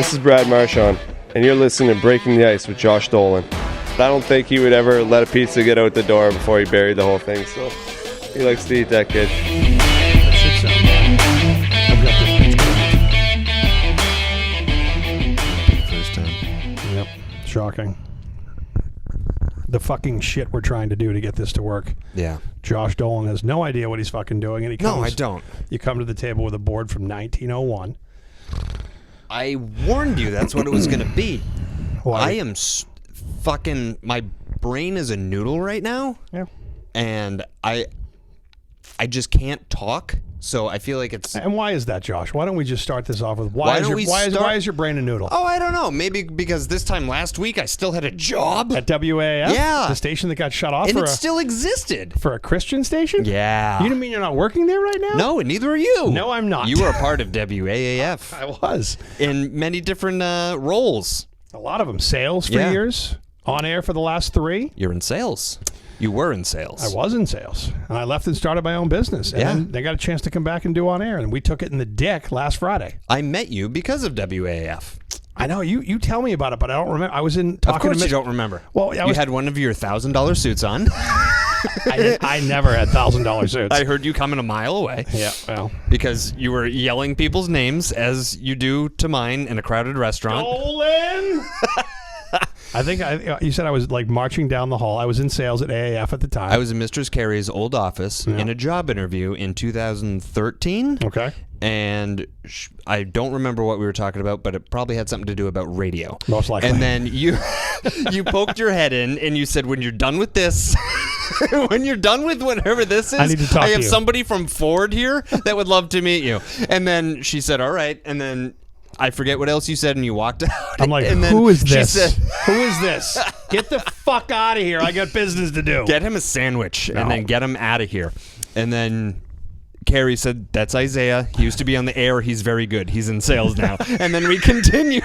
This is Brad Marchand, and you're listening to Breaking the Ice with Josh Dolan. I don't think he would ever let a pizza get out the door before he buried the whole thing, so he likes to eat that kid. That should sound bad. First time. Yep. Shocking. The fucking shit we're trying to do to get this to work. Yeah. Josh Dolan has no idea what he's fucking doing, and he comes, No, I don't. You come to the table with a board from 1901. I warned you that's what it was going to be. Well, I am fucking... My brain is a noodle right now. Yeah. And I just can't talk. So I feel like it's... And why is that, Josh? Why don't we just start this off with Why is your brain a noodle? Oh, I don't know. Maybe because this time last week I still had a job. At WAAF? Yeah. The station that got shut off And it still existed. for a Christian station? Yeah. You don't mean you're not working there right now? No, and neither are you. No, I'm not. You were a part of WAAF. I was. In many different roles. A lot of them. Sales for Yeah. years. On air for the last 3. You're in sales. You were in sales. I was in sales. And I left and started my own business. And Yeah. then they got a chance to come back and do on air. And we took it in the dick last Friday. I met you because of WAAF. I know. You tell me about it, but I don't remember. I was in Of talking course to you don't remember. Well, you had one of your $1,000 suits on. I never had $1,000 suits. I heard you coming a mile away. Yeah, well. Because you were yelling people's names as you do to mine in a crowded restaurant. Dolan! I think you said I was like marching down the hall. I was in sales at AAF at the time. I was in Mistress Carey's old office in a job interview in 2013. Okay. And I don't remember what we were talking about, but it probably had something to do about radio. Most likely. And then you poked your head in and you said, when you're done with this, when you're done with whatever this is, I need to talk I to have you. somebody from Ford here that would love to meet you. And then she said, all right. And then I forget what else you said, and you walked out. I'm like, and then who is she this? said, Who is this? Get the fuck out of here. I got business to do. get him a sandwich No. and then get him out of here. And then Carrie said, that's Isaiah. He used to be on the air. He's very good. He's in sales now. And then we continued.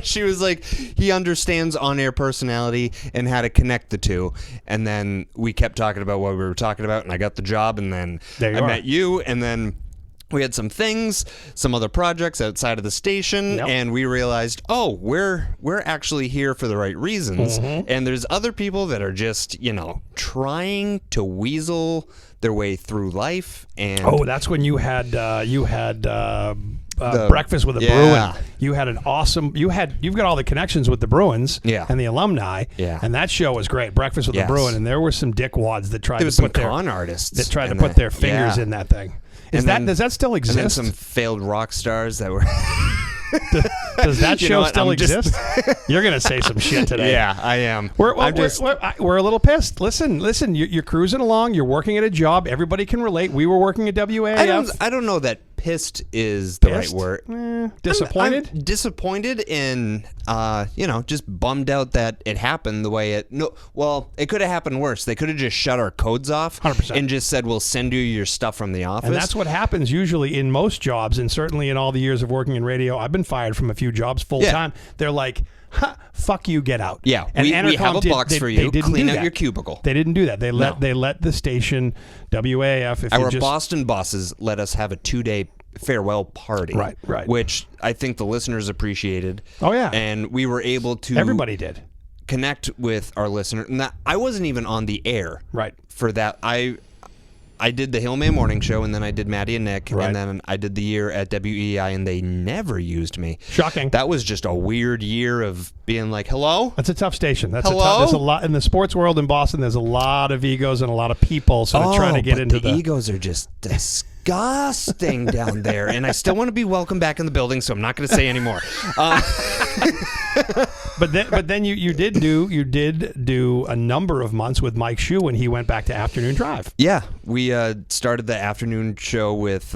She was like, he understands on-air personality and how to connect the two. And then we kept talking about what we were talking about, and I got the job, and then I met you, and then we had some things, some other projects outside of the station, and we realized, oh, we're actually here for the right reasons. And there's other people that are just, trying to weasel their way through life. And that's when you had breakfast with a Bruin. You had an awesome. You've got all the connections with the Bruins and the alumni. Yeah. And that show was great. Breakfast with the Bruin, and there were some dickwads that tried to put con artists that tried to put their fingers in that thing. Does that still exist? And then some failed rock stars that were. Does that show still exist? You're gonna say some shit today. Yeah, I am. We're a little pissed. Listen. You're cruising along. You're working at a job. Everybody can relate. We were working at WAAF. I don't know that pissed is the right word. Disappointed? I'm disappointed in, just bummed out that it happened the way it. No, well, it could have happened worse. They could have just shut our codes off 100%. And just said, we'll send you your stuff from the office. And that's what happens usually in most jobs, and certainly in all the years of working in radio. I've been fired from a few jobs full time. They're like, fuck you, get out. Yeah, and we have a box for you. Clean out that. your cubicle. They didn't do that. They let the station WAAF. Our Boston bosses let us have a 2-day farewell party. Right. Which I think the listeners appreciated. Oh yeah, and we were able to. Everybody did connect with our listener. And I wasn't even on the air. Right. For that, I did the Hillman Morning Show, and then I did Maddie and Nick, and then I did the year at WEI, and they never used me. Shocking. That was just a weird year of being like, hello? That's a tough station. There's hello? a lot in the sports world in Boston. There's a lot of egos and a lot of people. So to try to get into the egos are just disgusting down there, and I still want to be welcome back in the building, so I'm not going to say anymore. But then you did do a number of months with Mike Shue when he went back to Afternoon Drive. Yeah, we started the afternoon show with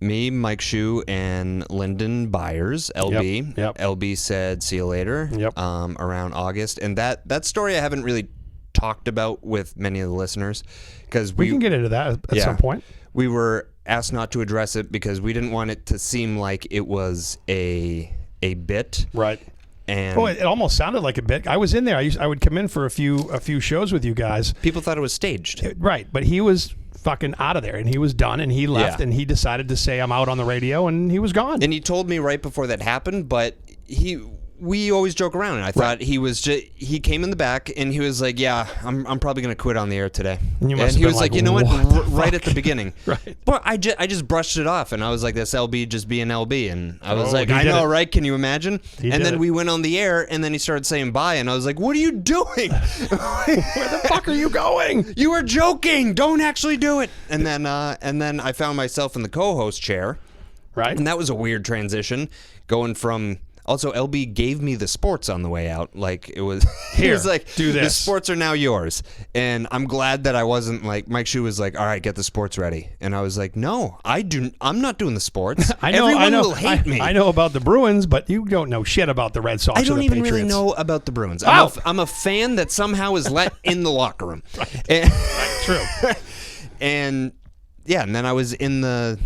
me, Mike Shue, and Lyndon Byers, LB. Yep. LB said, "See you later." Yep. Around August, and that story I haven't really talked about with many of the listeners because we can get into that at some point. We were asked not to address it because we didn't want it to seem like it was a bit. Right. And it almost sounded like a bit. I was in there. I would come in for a few shows with you guys. People thought it was staged. Right, but he was fucking out of there. And he was done, and he left, and he decided to say, I'm out on the radio, and he was gone. And he told me right before that happened, but we always joke around, and I thought he came in the back, and he was like, yeah, I'm probably going to quit on the air today. And he was like, you know what, right at the beginning. Right. But I just brushed it off, and I was like, that's LB just being LB. And I was like, he I did know, it. right? Can you imagine? He And did then it. we went on the air, and then he started saying bye, and I was like, what are you doing? Where the fuck are you going? You were joking. Don't actually do it. And then I found myself in the co-host chair. Right. And that was a weird transition, going from... Also, LB gave me the sports on the way out. Like, it was... he Here, was like, do this. The sports are now yours. And I'm glad that I wasn't like... Mike Shue was like, all right, get the sports ready. And I was like, no, I'm not doing the sports. Everyone will hate me. I know about the Bruins, but you don't know shit about the Red Sox I don't or the even Patriots. really know about the Bruins. Wow. I'm a fan that somehow is let in the locker room. True. And, yeah, and then I was in the...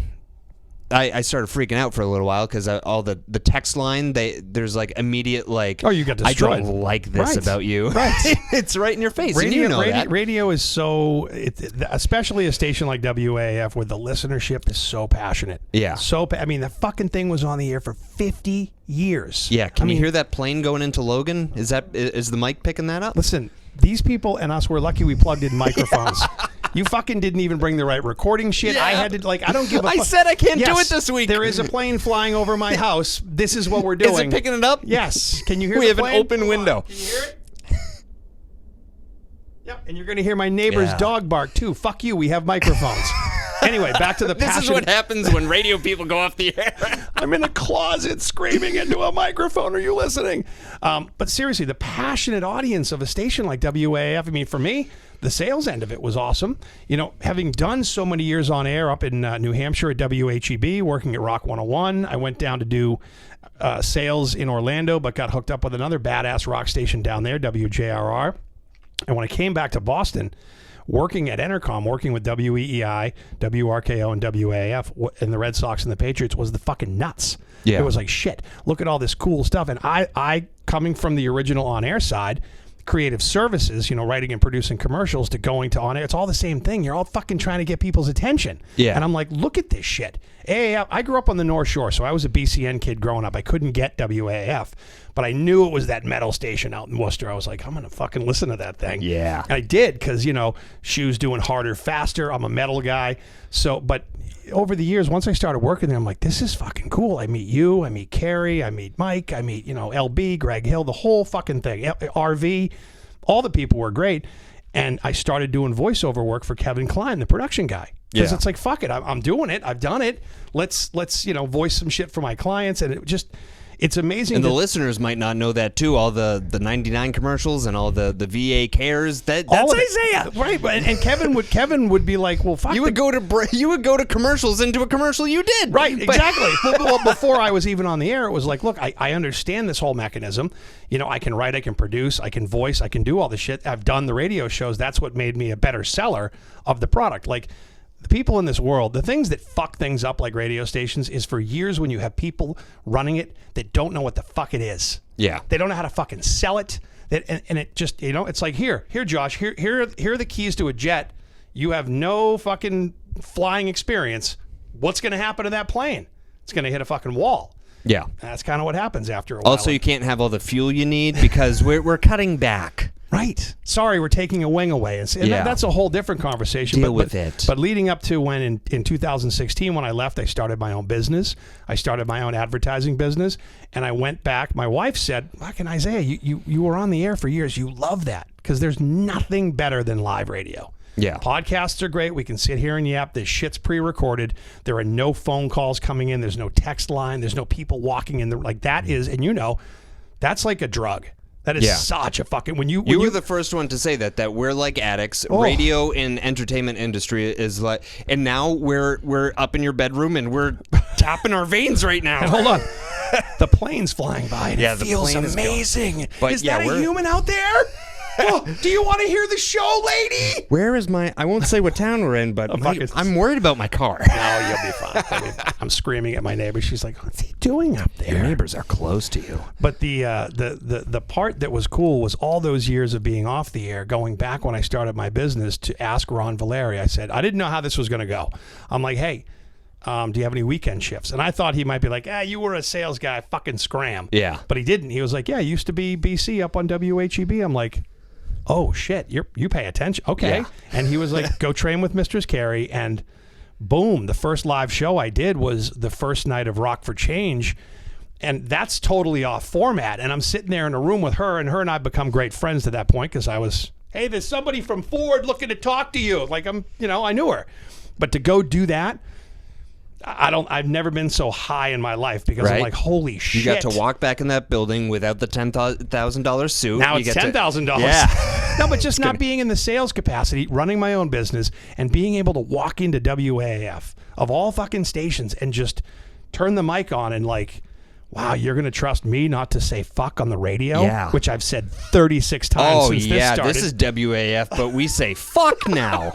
I started freaking out for a little while because all the text line, there's like immediate like, oh, you got destroyed. I don't like this about you. Right. It's right in your face. And you know that. Radio is so, especially a station like WAAF where the listenership is so passionate. Yeah. I mean, the fucking thing was on the air for 50 years. Yeah. Can you hear that plane going into Logan? Is the mic picking that up? Listen, these people and us, we're lucky we plugged in microphones. You fucking didn't even bring the right recording shit. Yeah. I had to, I don't give a fuck. I said I can't do it this week. There is a plane flying over my house. This is what we're doing. Is it picking it up? Yes. Can you hear We the have plane? an open window. Can you hear it? Yep. And you're going to hear my neighbor's dog bark, too. Fuck you. We have microphones. Anyway, back to the passion. This is what happens when radio people go off the air. I'm in a closet screaming into a microphone. Are you listening? But seriously, the passionate audience of a station like WAAF, I mean, for me, the sales end of it was awesome. You know, having done so many years on air up in New Hampshire at WHEB, working at Rock 101, I went down to do sales in Orlando, but got hooked up with another badass rock station down there, WJRR. And when I came back to Boston, working at Entercom, working with WEEI, WRKO, and WAAF, and the Red Sox and the Patriots was the fucking nuts. Yeah. It was like, shit, look at all this cool stuff. And I coming from the original on-air side, creative services, you know, writing and producing commercials to going to on-air, it's all the same thing. You're all fucking trying to get people's attention. Yeah. And I'm like, look at this shit. I grew up on the North Shore, so I was a BCN kid growing up. I couldn't get WAAF, but I knew it was that metal station out in Worcester. I was like, I'm going to fucking listen to that thing. Yeah. And I did because, you know, Shoe's doing harder, faster. I'm a metal guy. So, but over the years, once I started working there, I'm like, this is fucking cool. I meet you, I meet Carrie, I meet Mike, I meet, you know, LB, Greg Hill, the whole fucking thing. RV, all the people were great. And I started doing voiceover work for Kevin Klein, the production guy. Because it's like, fuck it, I'm doing it. I've done it. Let's you know, voice some shit for my clients. And it's amazing. And the listeners might not know that too. All the 99 commercials and all the VA cares. That's Isaiah, right? And Kevin would be like, well, fuck. You would go to commercials into a commercial you did, right? Exactly. well, before I was even on the air, it was like, look, I understand this whole mechanism. You know, I can write, I can produce, I can voice, I can do all this shit. I've done the radio shows. That's what made me a better seller of the product. Like, the people in this world, the things that fuck things up like radio stations is for years when you have people running it that don't know what the fuck it is. Yeah. They don't know how to fucking sell it. And it just, you know, it's like, here, Josh, here are the keys to a jet. You have no fucking flying experience. What's going to happen to that plane? It's going to hit a fucking wall. Yeah. And that's kind of what happens after a while. Also, you can't have all the fuel you need because we're cutting back. Right. Sorry, we're taking a wing away. And that's a whole different conversation. Deal with it. But leading up to when in 2016, when I left, I started my own business. I started my own advertising business. And I went back. My wife said, fucking Isaiah, you were on the air for years. You love that. Because there's nothing better than live radio. Yeah. Podcasts are great. We can sit here and yap. This shit's pre-recorded. There are no phone calls coming in. There's no text line. There's no people walking in. Like that is, and you know, that's like a drug. That is such a fucking... When you were the first one to say that we're like addicts. Oh. Radio and entertainment industry is like... And now we're up in your bedroom and we're tapping our veins right now. And hold on. The plane's flying by and it feels plane is amazing. But is that a human out there? Oh, do you want to hear the show, lady? Where is my? I won't say what town we're in, but I'm worried about my car. No, you'll be fine. I'm screaming at my neighbor. She's like, "What's he doing up there?" Your neighbors are close to you. But the part that was cool was all those years of being off the air, going back when I started my business to ask Ron Valeri. I said, I didn't know how this was going to go. I'm like, hey, do you have any weekend shifts? And I thought he might be like, you were a sales guy, fucking scram. Yeah. But he didn't. He was like, yeah, I used to be BC up on WHEB. I'm like, oh, shit, you pay attention. Okay. Yeah. And he was like, go train with Mistress Carrie. And boom, the first live show I did was the first night of Rock for Change. And that's totally off format. And I'm sitting there in a room with her, and her and I become great friends to that point because I was, hey, there's somebody from Ford looking to talk to you. Like I knew her. But to go do that, I've never been so high in my life because I'm like, holy shit. You got to walk back in that building without the $10,000 suit. Now it's $10,000. Yeah. No, but just not being in the sales capacity, running my own business, and being able to walk into WAAF of all fucking stations and just turn the mic on and like, wow, you're going to trust me not to say fuck on the radio? Yeah. Which I've said 36 times since this started. This is WAF, but we say fuck now.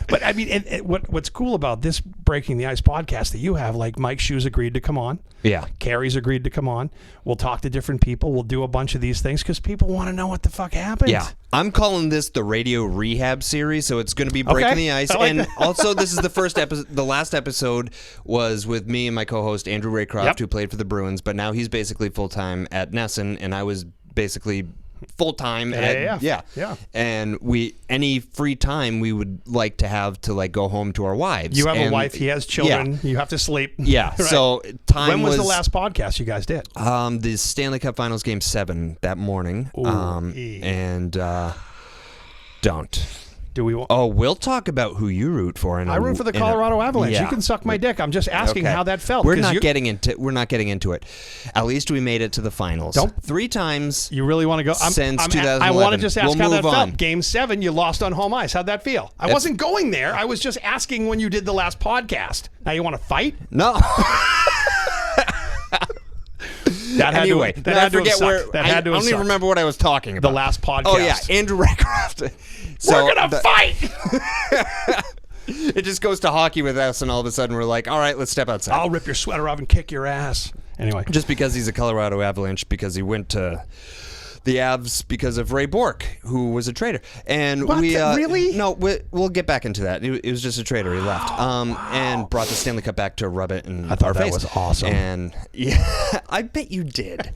But I mean, what's cool about this Breaking the Ice podcast that you have, like Mike Shoes agreed to come on. Yeah. Carrie's agreed to come on. We'll talk to different people. We'll do a bunch of these things because people want to know what the fuck happened. Yeah. I'm calling this the Radio Rehab series, so it's going to be Breaking the Ice. Like and that. Also, this is the first episode. The last episode was with me and my co-host, Andrew Raycroft, who played for the Bruins, but now he's basically full-time at Nesson, and I was basically full-time at and any free time we would like to have to like go home to our wives. You have a wife, he has children, you have to sleep. Right. So when was the last podcast you guys did? The Stanley Cup Finals Game 7 that morning. Don't. Do we? We'll talk about who you root for. I root for the Colorado Avalanche. Yeah. You can suck my dick. I'm just asking how that felt. We're not getting into it. At least we made it to the finals. 3 times. You really want to go? Since 2011. I want to just ask how that felt. On. Game 7, you lost on home ice. How'd that feel? I wasn't going there. I was just asking when you did the last podcast. Now you want to fight? No. I don't even remember what I was talking about. The last podcast. Oh yeah, Andrew Raycroft. We're gonna fight. It just goes to hockey with us, and all of a sudden we're like, all right, let's step outside. I'll rip your sweater off and kick your ass. Anyway, just because he's a Colorado Avalanche, because he went to the Avs because of Ray Bourque, who was a traitor. And what? Really? No, we'll get back into that. It was just a traitor. He left, and brought the Stanley Cup back to rub it in our face. I thought that was awesome. And yeah, I bet you did.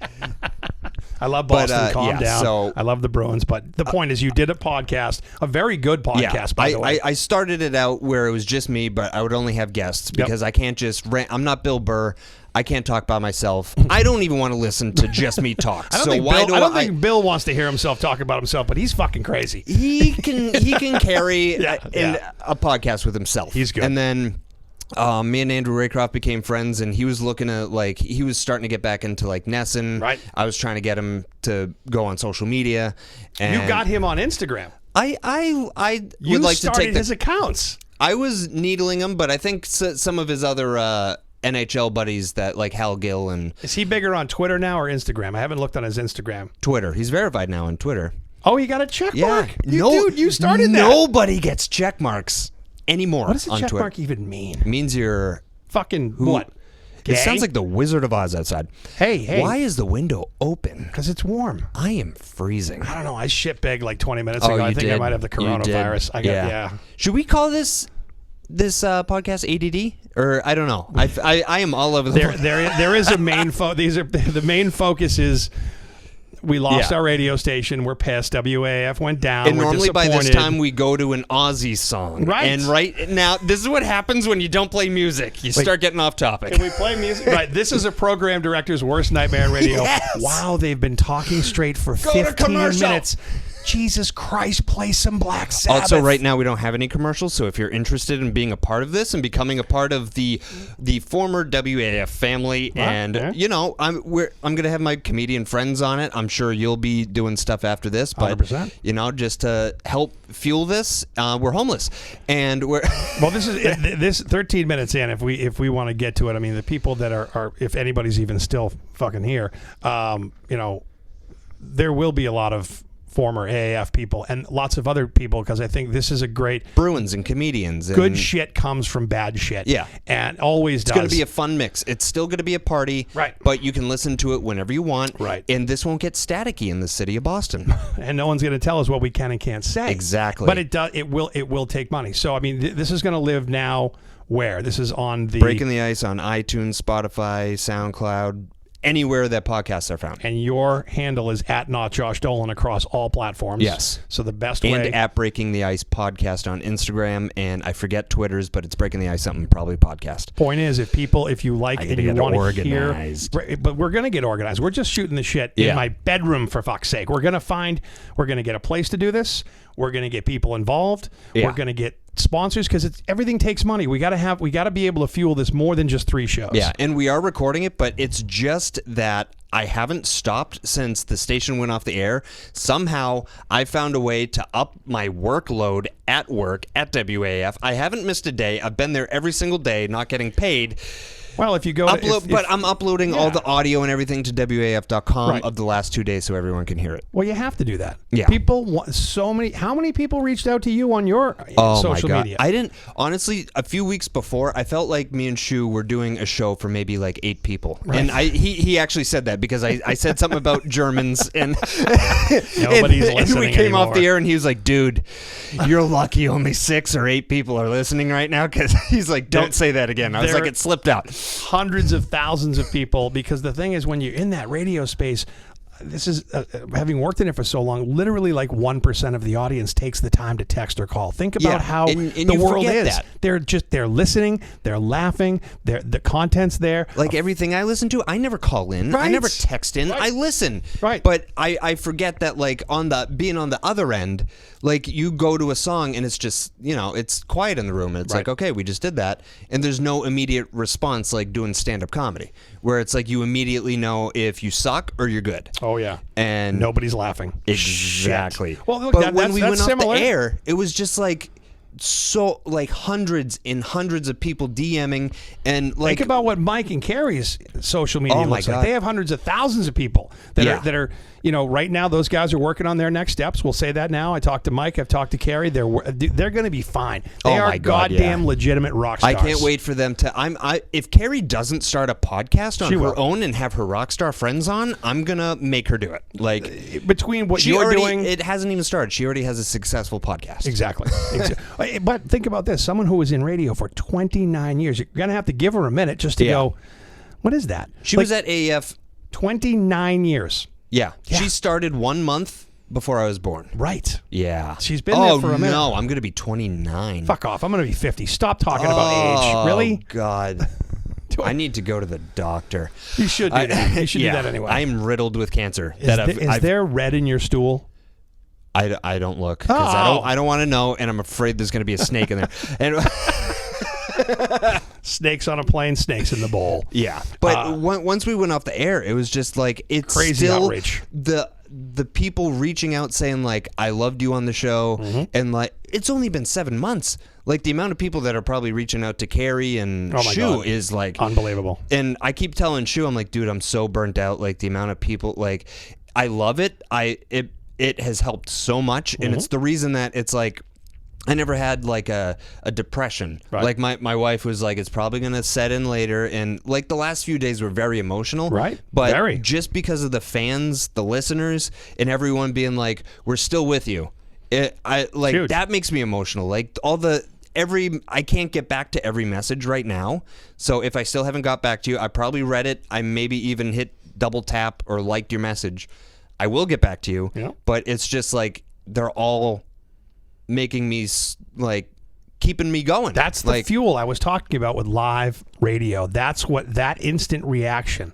I love Boston. But, calm down. So, I love the Bruins, but the point is, you did a podcast, a very good podcast, by the way. I started it out where it was just me, but I would only have guests because I can't just rant. I'm not Bill Burr. I can't talk by myself. I don't even want to listen to just me talk. I don't think Bill wants to hear himself talk about himself, but he's fucking crazy. He can carry a podcast with himself. He's good. And then me and Andrew Raycroft became friends, and he was looking at he was starting to get back into Nesson. Right. I was trying to get him to go on social media. And you got him on Instagram. I you would like started to take his accounts. I was needling him, but I think some of his other NHL buddies that like Hal Gill and... Is he bigger on Twitter now or Instagram? I haven't looked on his Instagram. Twitter. He's verified now on Twitter. Oh, he got a check mark? Dude, you started that. Nobody gets check marks anymore. What does a on check Twitter. mark even mean? It means you're... Fucking what? It sounds like the Wizard of Oz outside. Hey. Why is the window open? Because it's warm. I am freezing. I don't know. I shit big like 20 minutes ago. I think I might have the coronavirus. Should we call this podcast ADD? Or I don't know. I am all over the place. There is a main the main focus is we lost our radio station. We're pissed. WAF went down. And we're normally by this disappointed. time we go to an Aussie song. Right. And right now, this is what happens when you don't play music. You start getting off topic. Can we play music? Right. This is a program director's worst nightmare in radio. Yes. Wow, they've been talking straight for 15 minutes. Jesus Christ, play some Black Sabbath. Also, right now we don't have any commercials, so if you're interested in being a part of this and becoming a part of the former WAF family, I'm going to have my comedian friends on it. I'm sure you'll be doing stuff after this, but 100%. Just to help fuel this, we're homeless, and we're well. This is this 13 minutes in. If we want to get to it, I mean, the people that are if anybody's even still fucking here, there will be a lot of former AAF people and lots of other people, because I think this is a great Bruins and comedians. Good shit comes from bad shit. Yeah. And always does. It's going to be a fun mix. It's still going to be a party. Right. But you can listen to it whenever you want. Right. And this won't get staticky in the city of Boston. And no one's going to tell us what we can and can't say. Exactly. But it will take money. So, I mean, this is going to live now where? This is on the... Breaking the Ice on iTunes, Spotify, SoundCloud, anywhere that podcasts are found. And your handle is @NotJoshDolan across all platforms. Yes. So the best and way... at Breaking the Ice podcast on Instagram, and I forget Twitter's, but it's Breaking the Ice something, probably podcast. Point is, if you like and you want to hear... But we're going to get organized. We're just shooting the shit in my bedroom, for fuck's sake. We're going to get a place to do this. We're going to get people involved. Yeah. We're going to get sponsors, because everything takes money. We got to be able to fuel this more than just 3 shows. Yeah, and we are recording it, but it's just that I haven't stopped since the station went off the air. Somehow I found a way to up my workload at work at WAAF. I haven't missed a day. I've been there every single day, not getting paid. Well, if you go but I'm uploading all the audio and everything to WAAF.com of the last 2 days so everyone can hear it. Well, you have to do that. Yeah. People want how many people reached out to you on your social media? I didn't, honestly, a few weeks before, I felt like me and Shu were doing a show for maybe like 8 people. Right. And he actually said that because I said something about Germans and nobody's listening and we came anymore. off the air and he was like, dude, you're lucky only 6 or 8 people are listening right now, because he's like, don't say that again. I was like, it slipped out. Hundreds of thousands of people, because the thing is, when you're in that radio space, this is having worked in it for so long, literally like 1% of the audience takes the time to text or call. Think about how the world is. That. They're listening, they're laughing, the content's there. Like everything I listen to, I never call in. Right. I never text in. Right. I listen. Right. But I forget that, like, being on the other end, like, you go to a song and it's just, it's quiet in the room. It's like, okay, we just did that. And there's no immediate response like doing stand-up comedy, where it's like you immediately know if you suck or you're good. Oh, yeah. And nobody's laughing. Exactly. Shit. Well, look, but when we went similar. off the air, it was just like hundreds and hundreds of people DMing, and like, think about what Mike and Carrie's social media looks God. like. They have hundreds of thousands of people that are right now. Those guys are working on their next steps. We'll say that now. I talked to Mike. I've talked to Carrie. They're going to be fine. They are goddamn legitimate rock stars. I can't wait for them to. If Carrie doesn't start a podcast on her own and have her rock star friends on, I'm gonna make her do it. Like, between what you're doing, it hasn't even started. She already has a successful podcast. Exactly. But think about this: someone who was in radio for 29 years. You're gonna have to give her a minute just to go. What is that? She was at AAF 29 years. Yeah. She started 1 month before I was born. Right. Yeah. She's been there for a minute. No, I'm going to be 29. Fuck off. I'm going to be 50. Stop talking about age. Really? Oh, God. I need to go to the doctor. You should do that. You should do that anyway. I'm riddled with cancer. Is there red in your stool? I don't look. Because I don't want to know, and I'm afraid there's going to be a snake in there. And snakes on a plane, snakes in the bowl. Yeah. But once we went off the air, it was just like, it's crazy still outrage. The people reaching out saying, like, I loved you on the show, and like, it's only been 7 months. Like, the amount of people that are probably reaching out to Carrie and Shu is like unbelievable. And I keep telling Shu, I'm like, dude, I'm so burnt out. Like, the amount of people, like, I love it. It has helped so much, and it's the reason that it's like, I never had like a depression. Right. Like my wife was like, it's probably going to set in later. And like the last few days were very emotional. Right. But just because of the fans, the listeners, and everyone being like, we're still with you. That makes me emotional. Like I can't get back to every message right now. So if I still haven't got back to you, I probably read it. I maybe even hit double tap or liked your message. I will get back to you. Yeah. But it's just like, they're all making me like keeping me going. That's the fuel I was talking about with live radio. That's what that instant reaction.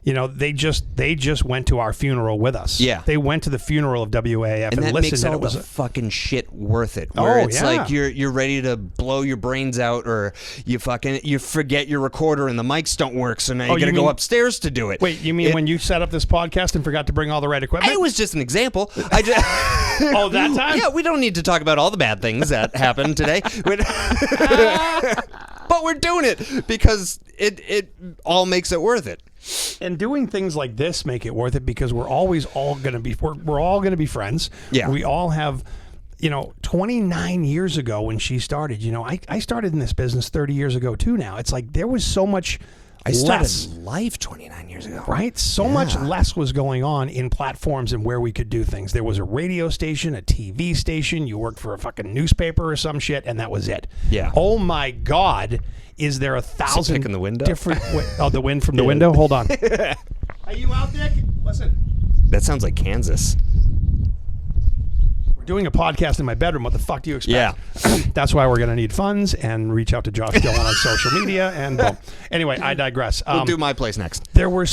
They just went to our funeral with us. Yeah, they went to the funeral of WAAF and that listened. Makes all the fucking shit worth it. Where it's like you're ready to blow your brains out, or you forget your recorder and the mics don't work, so now you got to go upstairs to do it. Wait, you mean when you set up this podcast and forgot to bring all the right equipment? It was just an example. Oh, that time? Yeah, we don't need to talk about all the bad things that happened today. But we're doing it because it all makes it worth it. And doing things like this make it worth it because we're always all going to be we're all going to be friends. Yeah. We all have 29 years ago when she started, I started in this business 30 years ago too now. It's like there was so much I started less. life 29 years ago. Right? So much less was going on in platforms and where we could do things. There was a radio station, a TV station, you worked for a fucking newspaper or some shit, and that was it. Yeah. Oh my God. Is there 1,000 pick in the window? different... the wind from the window? Hold on. Are you out, Dick? Listen. That sounds like Kansas. We're doing a podcast in my bedroom. What the fuck do you expect? Yeah. That's why we're going to need funds and reach out to Josh Dolan on social media. And boom. Anyway, I digress. We'll do my place next. There were,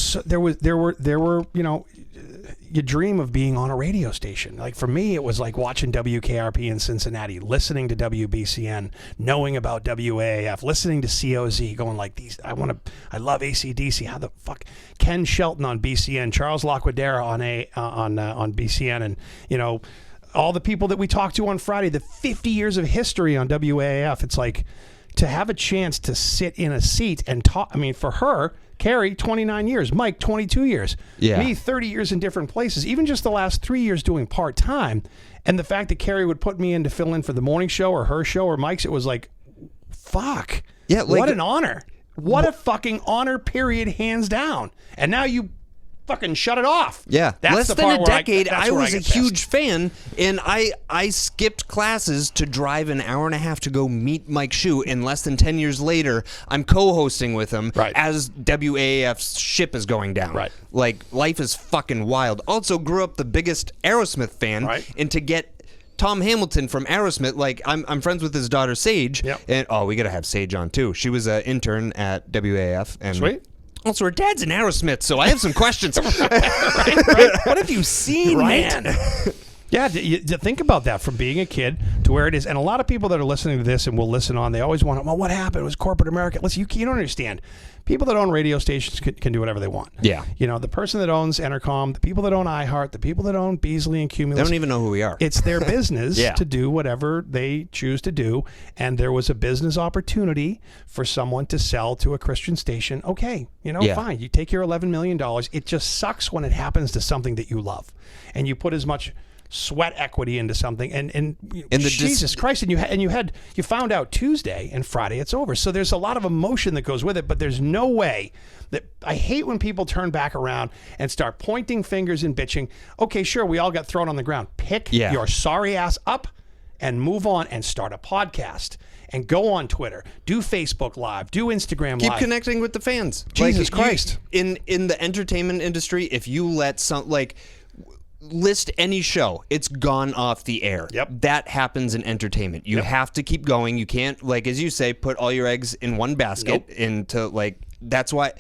you dream of being on a radio station. Like for me, it was like watching WKRP in Cincinnati, listening to WBCN, knowing about WAAF, listening to COZ, going like I love AC/DC. How the fuck? Ken Shelton on BCN, Charles Laquadera on BCN, and all the people that we talked to on Friday, the 50 years of history on WAAF. It's like to have a chance to sit in a seat and talk. I mean, for her, Carrie, 29 years. Mike, 22 years. Yeah. Me, 30 years in different places. Even just the last 3 years doing part-time. And the fact that Carrie would put me in to fill in for the morning show or her show or Mike's, it was like, fuck. Yeah, like, what an honor. What a fucking honor, period, hands down. And now you fucking shut it off. Yeah. That's Less the than part a where decade, that's I where was a get pissed. huge fan, and I skipped classes to drive an hour and a half to go meet Mike Shue, and less than 10 years later, I'm co-hosting with him as WAAF's ship is going down. Right. Like, life is fucking wild. Also grew up the biggest Aerosmith fan, and to get Tom Hamilton from Aerosmith, like I'm friends with his daughter Sage, and we gotta have Sage on too. She was an intern at WAAF, and sweet. Also, her dad's an Aerosmith, so I have some questions. right. What have you seen, man? Yeah, you think about that from being a kid to where it is. And a lot of people that are listening to this and will listen on, they always want to, well, what happened? It was corporate America. Listen, you don't understand. People that own radio stations can do whatever they want. Yeah. The person that owns Entercom, the people that own iHeart, the people that own Beasley and Cumulus. They don't even know who we are. It's their business to do whatever they choose to do. And there was a business opportunity for someone to sell to a Christian station. Okay, fine. You take your $11 million. It just sucks when it happens to something that you love. And you put as much sweat equity into something, and Jesus Christ, and you found out Tuesday and Friday it's over. So there's a lot of emotion that goes with it, but there's no way that I hate when people turn back around and start pointing fingers and bitching. Okay, sure, we all got thrown on the ground. Pick your sorry ass up and move on and start a podcast. And go on Twitter, do Facebook Live, do Instagram Live. Keep connecting with the fans. Jesus Christ. In the entertainment industry, if you let list any show, it's gone off the air. Yep. That happens in entertainment. You have to keep going. You can't, like, as you say, put all your eggs in one basket that's why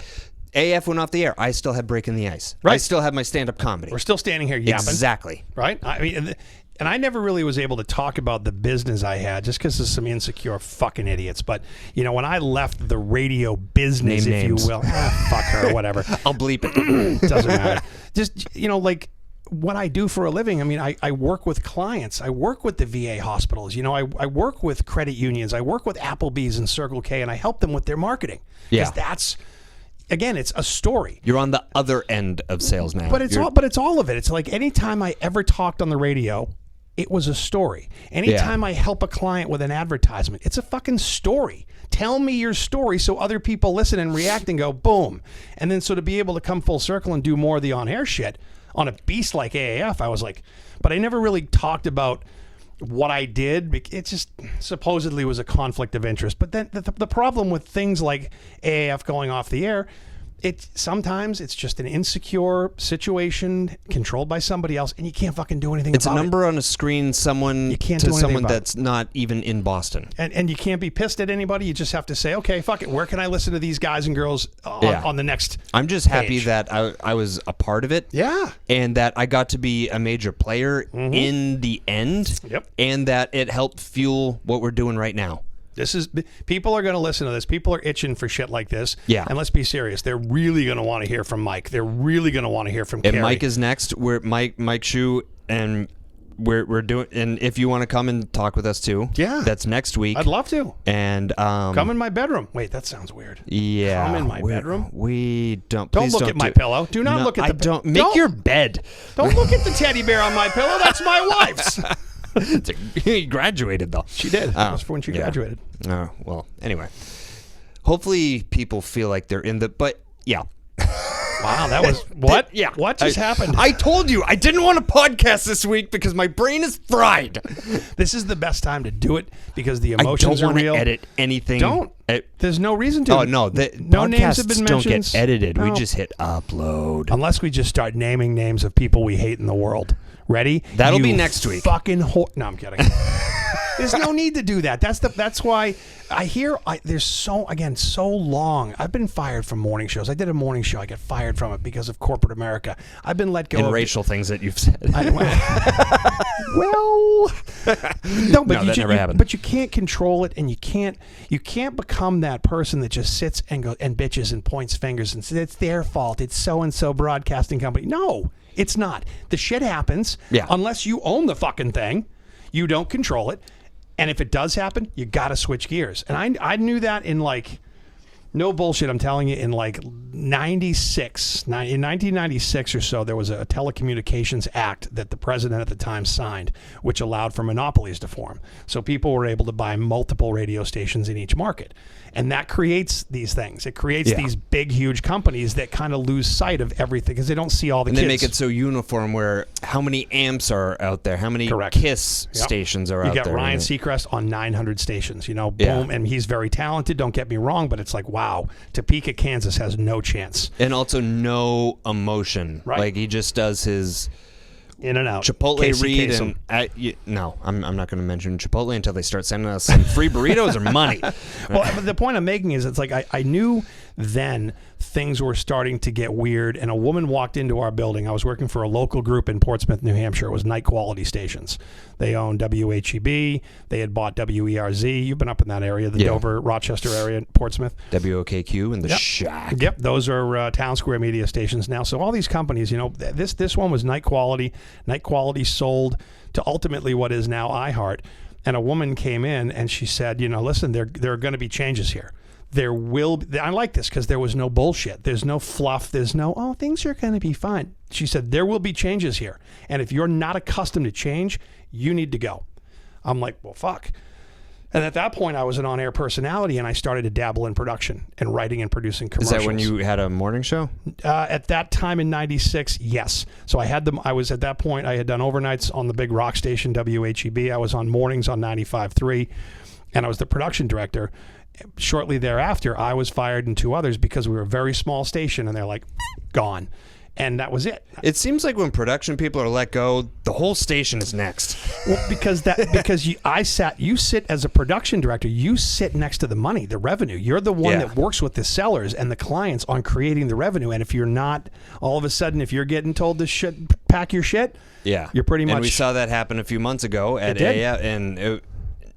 AF went off the air. I still have Breaking the Ice. Right. I still have my stand-up comedy. We're still standing here yapping. Exactly. Right? I mean, and I never really was able to talk about the business I had just because of some insecure fucking idiots. But, when I left the radio business, if you will, fuck her or whatever. I'll bleep it. Doesn't matter. Just, like, what I do for a living, I mean, I work with clients. I work with the VA hospitals. I work with credit unions. I work with Applebee's and Circle K, and I help them with their marketing. Because that's, again, it's a story. You're on the other end of sales now. But it's all of it. It's like anytime I ever talked on the radio, it was a story. Anytime I help a client with an advertisement, it's a fucking story. Tell me your story so other people listen and react and go, boom. And then so to be able to come full circle and do more of the on-air shit on a beast like AAF, I was like, but I never really talked about what I did. It just supposedly was a conflict of interest. But then the problem with things like AAF going off the air, sometimes it's just an insecure situation controlled by somebody else, and you can't fucking do anything about it. It's a number on a screen, someone to someone that's not even in Boston. And you can't be pissed at anybody. You just have to say, okay, fuck it. Where can I listen to these guys and girls on the next I'm just happy page? that I was a part of it. Yeah. And that I got to be a major player in the end. Yep. And that it helped fuel what we're doing right now. People are going to listen to this. People are itching for shit like this. Yeah. And let's be serious. They're really going to want to hear from Mike. They're really going to want to hear from Carrie. And Mike is next. We're Mike Shue, and we're doing, and if you want to come and talk with us too, that's next week. I'd love to. And come in my bedroom. Wait, that sounds weird. Yeah, come in my bedroom. We don't. Don't look at my pillow. Do not look at the. Don't make your bed. Don't look at the teddy bear on my pillow. That's my wife's. He graduated though. She did. That was for when she graduated. Oh well. Anyway, hopefully people feel like they're in the. But yeah. Wow, that was what? Yeah, what just happened? I told you I didn't want to podcast this week because my brain is fried. This is the best time to do it because the emotions are real. I don't want to edit anything. Don't. There's no reason to. Oh no, no names have been mentioned. Don't get edited. No. We just hit upload. Unless we just start naming names of people we hate in the world. Ready? That'll be next week. Fucking no, I'm kidding. There's no need to do that. That's why I hear there's so long. I've been fired from morning shows. I did a morning show. I got fired from it because of corporate America. I've been let go and of racial things that you've said. Well, no, but that never happened. But you can't control it, and you can't become that person that just sits and goes and bitches and points fingers and says it's their fault. It's so and so broadcasting company. No, it's not. The shit happens. Yeah. Unless you own the fucking thing, you don't control it. And if it does happen, you got to switch gears. And I knew that in no bullshit, I'm telling you, in 1996 or so, there was a Telecommunications Act that the president at the time signed, which allowed for monopolies to form. So people were able to buy multiple radio stations in each market. And that creates these things. It creates these big, huge companies that kind of lose sight of everything because they don't see all the kids. And they make it so uniform where how many amps are out there, how many KISS stations are out there. You got Ryan Seacrest on 900 stations, boom. And he's very talented, don't get me wrong, but it's like, wow, Topeka, Kansas has no chance. And also no emotion. Right. Like he just does his... in and out. Chipotle read and no, I'm not going to mention Chipotle until they start sending us some free burritos or money. Well, the point I'm making is it's like I knew then things were starting to get weird, and a woman walked into our building. I was working for a local group in Portsmouth, New Hampshire. It was Night Quality Stations. They owned WHEB. They had bought WERZ. You've been up in that area, the Dover, Rochester area, Portsmouth. WOKQ and the Shack. Yep, those are Town Square Media stations now. So all these companies, this one was Night Quality. Night Quality sold to ultimately what is now iHeart. And a woman came in and she said, listen, there are going to be changes here. There will be, I like this because there was no bullshit. There's no fluff. There's no, things are going to be fine. She said, there will be changes here. And if you're not accustomed to change, you need to go. I'm like, well, fuck. And at that point, I was an on-air personality, and I started to dabble in production and writing and producing commercials. Is that when you had a morning show? At that time in '96, yes. So I had them. I was at that point. I had done overnights on the big rock station WHEB. I was on mornings on 95.3, and I was the production director. Shortly thereafter, I was fired and two others because we were a very small station, and they're like, gone. And that was it. It seems like when production people are let go, the whole station is next. Well, because you sit as a production director, you sit next to the money, the revenue. You're the one that works with the sellers and the clients on creating the revenue. And if you're not, all of a sudden, if you're getting told to pack your shit, you're pretty much. And we saw that happen a few months ago at AF, and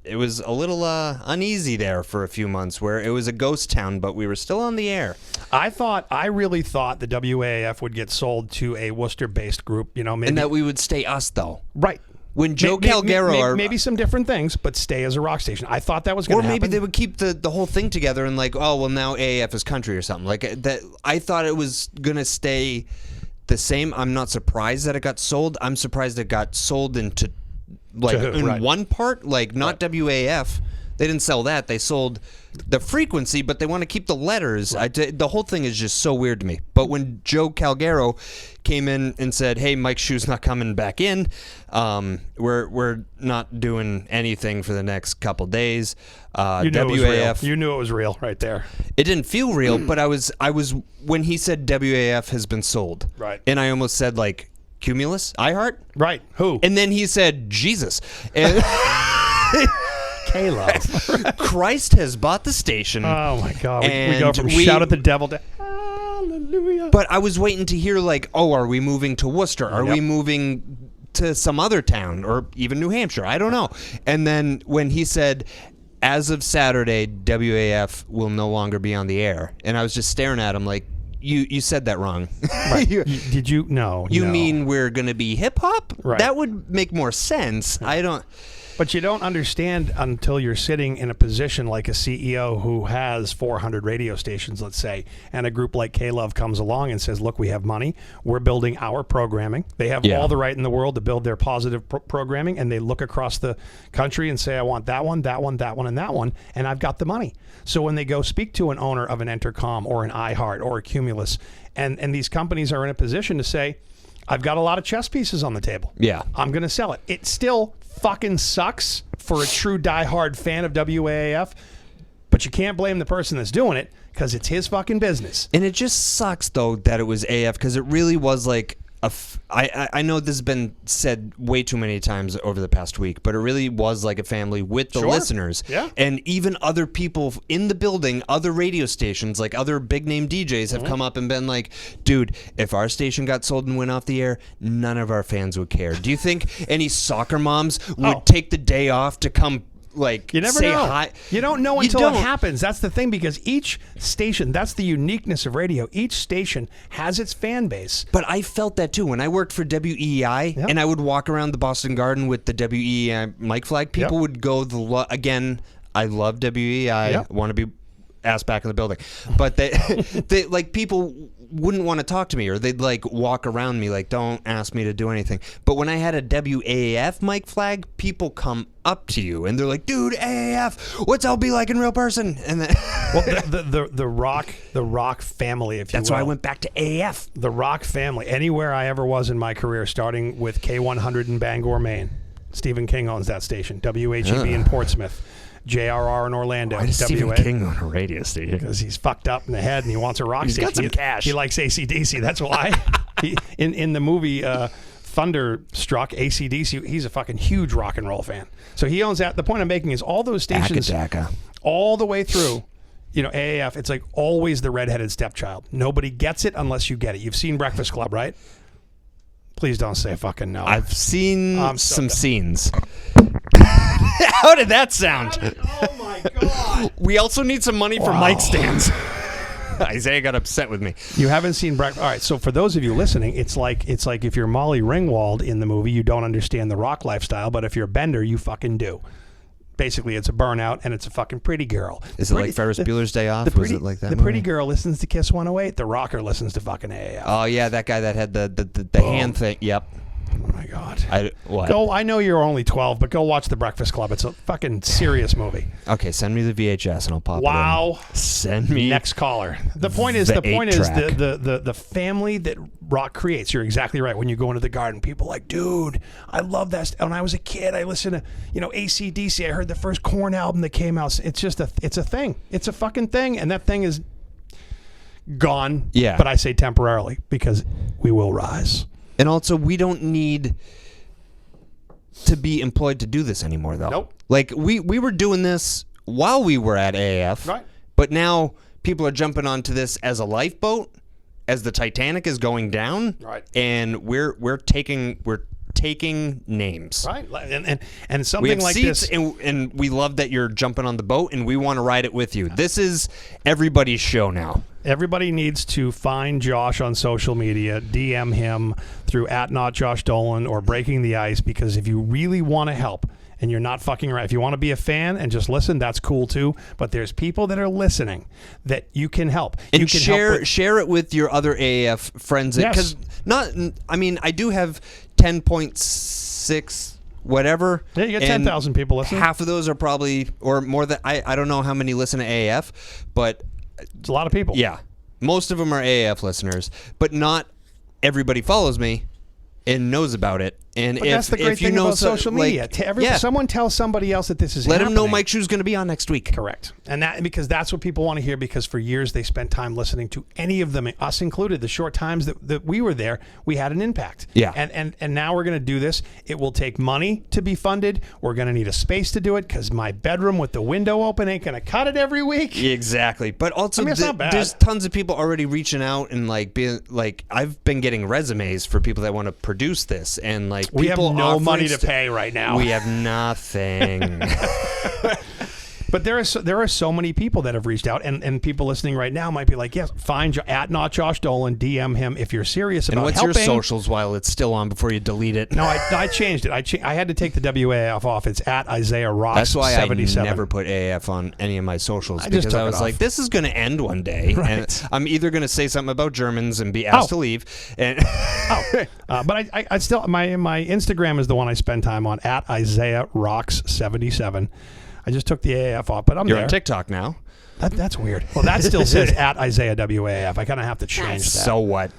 it was a little uneasy there for a few months where it was a ghost town, but we were still on the air. I really thought the WAAF would get sold to a Worcester-based group, maybe. And that we would stay us, though. Right. When Joe Calgaro... Maybe some different things, but stay as a rock station. I thought that was going to happen. Or maybe they would keep the whole thing together and now AAF is country or something. Like that. I thought it was going to stay the same. I'm not surprised that it got sold. I'm surprised it got sold into... one part, not WAF. They didn't sell that. They sold the frequency, but they want to keep the letters. Right. The whole thing is just so weird to me. But when Joe Calgaro came in and said, hey, Mike Shue's not coming back in, we're not doing anything for the next couple days. WAF, you knew it was real right there. It didn't feel real, but I was when he said WAF has been sold. Right. And I almost said Cumulus, iHeart? Right. Who? And then he said, Jesus. And K-Love. Christ has bought the station. Oh, my God. We go from shout at the devil to hallelujah. But I was waiting to hear are we moving to Worcester? Are we moving to some other town or even New Hampshire? I don't know. And then when he said, as of Saturday, WAF will no longer be on the air. And I was just staring at him like, you said that wrong. Right. Did you? No. You no. mean we're going to be hip hop? Right. That would make more sense. I don't. But you don't understand until you're sitting in a position like a CEO who has 400 radio stations, let's say, and a group like K-Love comes along and says, look, we have money. We're building our programming. They have all the right in the world to build their positive programming, and they look across the country and say, I want that one, that one, that one, and that one, and I've got the money. So when they go speak to an owner of an Entercom or an iHeart or a Cumulus, and these companies are in a position to say, I've got a lot of chess pieces on the table. Yeah. I'm going to sell it. It still fucking sucks for a true diehard fan of WAAF, but you can't blame the person that's doing it because it's his fucking business. And it just sucks, though, that it was AF because it really was like I know this has been said way too many times over the past week, but it really was like a family with the listeners. Yeah. And even other people in the building, other radio stations, like other big name DJs have come up and been like, dude, if our station got sold and went off the air, none of our fans would care. Do you think any soccer moms would take the day off to come like you never say know. hi? You don't know until it happens. That's the thing, because each station, that's the uniqueness of radio. Each station has its fan base. But I felt that too when I worked for WEI, and I would walk around the Boston Garden with the WEI mic flag. People would go again. I love WEI. Want to be asked back in the building, but they like people wouldn't want to talk to me, or they'd like walk around me like, don't ask me to do anything. But when I had a WAAF mic flag, people come up to you and they're like, dude, AAF, what's that be like in real person? And then the rock family, if you will. That's why I went back to AAF. The rock family, anywhere I ever was in my career, starting with K100 in Bangor, Maine. Stephen King owns that station. WHEB in Portsmouth. JRR in Orlando. Why does Stephen King own a radio station? Because he's fucked up in the head and he wants a rock station. He's got some cash. He likes AC/DC. That's why. In the movie Thunderstruck, AC/DC, he's a fucking huge rock and roll fan. So he owns that. The point I'm making is all those stations, all the way through, AAF, it's like always the redheaded stepchild. Nobody gets it unless you get it. You've seen Breakfast Club, right? Please don't say fucking no. I've seen some scenes. How did that sound? Oh my God. We also need some money for mic stands. Isaiah got upset with me. You haven't seen Breakfast. All right, so for those of you listening, it's like if you're Molly Ringwald in the movie, you don't understand the rock lifestyle, but if you're Bender, you fucking do. Basically, it's a burnout, and it's a fucking pretty girl. Is it like Ferris Bueller's Day Off? Was it like that? The pretty girl listens to Kiss 108. The rocker listens to fucking AAF. Oh, yeah, that guy that had the hand thing. Yep. Oh, my God. What? I know you're only 12, but go watch The Breakfast Club. It's a fucking serious movie. Okay, send me the VHS, and I'll pop it in. Wow. Send me. Next caller. The point is the family that rock creates. You're exactly right. When you go into the garden, people are like, dude, I love that. When I was a kid, I listened to, AC/DC. I heard the first Korn album that came out. It's just it's a thing. It's a fucking thing, and that thing is gone. Yeah. But I say temporarily, because we will rise. And also, we don't need to be employed to do this anymore, though. Nope. Like, we were doing this while we were at AAF. Right. But now people are jumping onto this as a lifeboat, as the Titanic is going down. Right. And we're taking names. Right. And something we have like seats, this. and we love that you're jumping on the boat, and we want to ride it with you. This is everybody's show now. Everybody needs to find Josh on social media, DM him through @NotJoshDolan or Breaking the Ice, because if you really want to help and you're not fucking right, if you want to be a fan and just listen, that's cool too. But there's people that are listening that you can help. And you can share it with your other AAF friends. Yes. I do have 10.6 whatever. Yeah, you got 10,000 people listening. Half of those are probably, or more than, I don't know how many listen to AAF, but it's a lot of people. Yeah. Most of them are AAF listeners, but not everybody follows me and knows about it. And but that's the great thing about social media. Someone tells somebody else that this is let happening. them know Mike Schu's going to be on next week. Correct. And because that's what people want to hear, because for years they spent time listening to any of them, us included. The short times that we were there, we had an impact. Yeah. And now we're going to do this. It will take money to be funded. We're going to need a space to do it, because my bedroom with the window open ain't going to cut it every week. Exactly. But also, it's not bad. There's tons of people already reaching out and being like, I've been getting resumes for people that want to produce this, and we have no money to pay right now. We have nothing. But there are so many people that have reached out, and people listening right now might be like, yes, find at not Josh Dolan, DM him if you're serious about helping. And what's your socials while it's still on before you delete it? No, I changed it. I had to take the WAAF off. It's at Isaiah Rocks. That's why 77. I never put AAF on any of my socials, because I was like, this is going to end one day, Right. and I'm either going to say something about Germans and be asked to leave, and but I still my Instagram is the one I spend time on, at Isaiah Rocks 77. I just took the AAF off, but you're there. on TikTok now. That's weird. Well, that still says at Isaiah WAAF. I kind of have to change that. So what?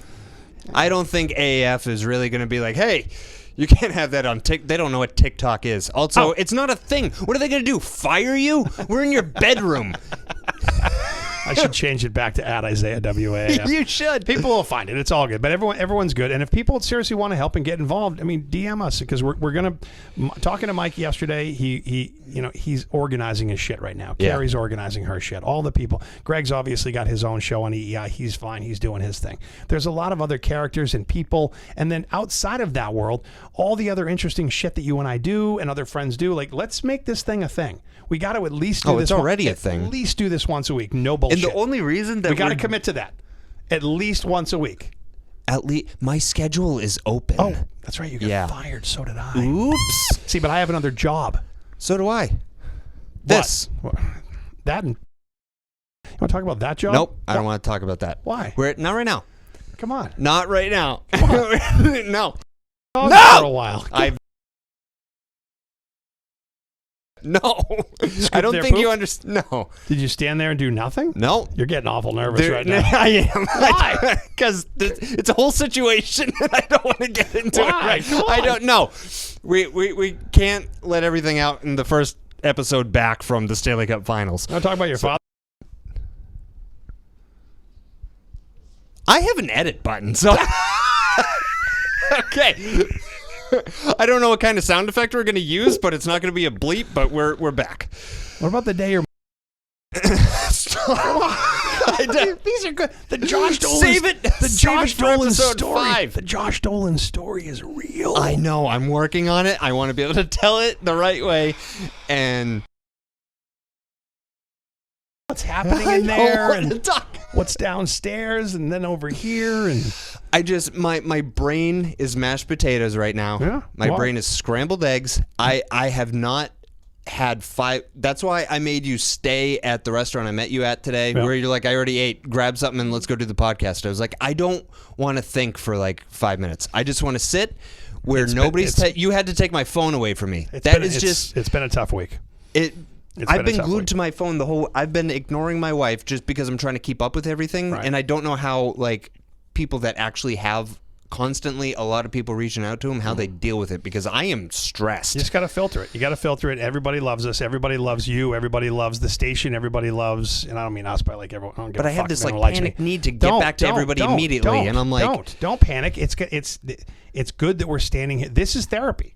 I don't think AAF is really going to be like, hey, you can't have that on TikTok. They don't know what TikTok is. Also, it's not a thing. What are they going to do? Fire you? We're in your bedroom. I should change it back to at Isaiah WAAF. You should. People will find it. It's all good. But everyone's good. And if people seriously want to help and get involved, I mean, DM us, because we're gonna talking to Mike yesterday. He's organizing his shit right now. Yeah. Carrie's organizing her shit. All the people. Greg's obviously got his own show on EEI. He's fine. He's doing his thing. There's a lot of other characters and people, and then outside of that world, all the other interesting shit that you and I do and other friends do. Like, let's make this thing a thing. We got to at least do this. It's already a thing. At least do this once a week. No bullshit. And the only reason that we got to commit to that, at least once a week. At least my schedule is open. Oh, that's right. You got fired. So did I. Oops. See, but I have another job. So do I. What? That. You want to talk about that job? Nope. I don't want to talk about that. Why? Not right now. Come on. Not right now. No. For a while. No. I don't think you understand. No. Did you stand there and do nothing? No. You're getting awful nervous right now. I am. Why? Because it's a whole situation and I don't want to get into it. Why? Right. I don't know. We can't let everything out in the first episode back from the Stanley Cup Finals. Want to talk about your father? I have an edit button, so okay. I don't know what kind of sound effect we're going to use, but it's not going to be a bleep. But we're back. What about the day your These are good. The Josh Dolan. Save it. The Josh Dolan episode story. 5. The Josh Dolan story is real. I know. I'm working on it. I want to be able to tell it the right way, and what's happening in there, and what's downstairs, and then over here, and I just my brain is mashed potatoes right now. Yeah, my brain is scrambled eggs. I have not had 5. That's why I made you stay at the restaurant I met you at today, where you're like, I already ate. Grab something and let's go do the podcast. I was like, I don't want to think for like 5 minutes. I just want to sit where nobody's. You had to take my phone away from me. It's been a tough week. I've been glued to my phone I've been ignoring my wife just because I'm trying to keep up with everything, and I don't know how like people that actually have constantly a lot of people reaching out to them, how they deal with it, because I am stressed. You just got to filter it. You got to filter it. Everybody loves us. Everybody loves you. Everybody loves the station. Everybody loves, and I don't mean us by like everyone. But I have this like panic need to get back to everybody immediately, and I'm like, don't panic. It's good that we're standing here. This is therapy.